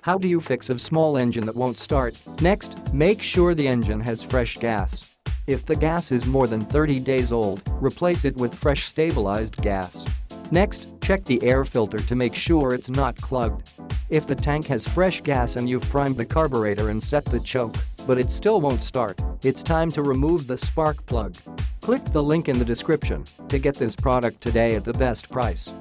How do you fix a small engine that won't start? Next, make sure the engine has fresh gas. If the gas is more than 30 days old, replace it with fresh stabilized gas. Next, check the air filter to make sure it's not clogged. If the tank has fresh gas and you've primed the carburetor and set the choke, but it still won't start, it's time to remove the spark plug. Click the link in the description to get this product today at the best price.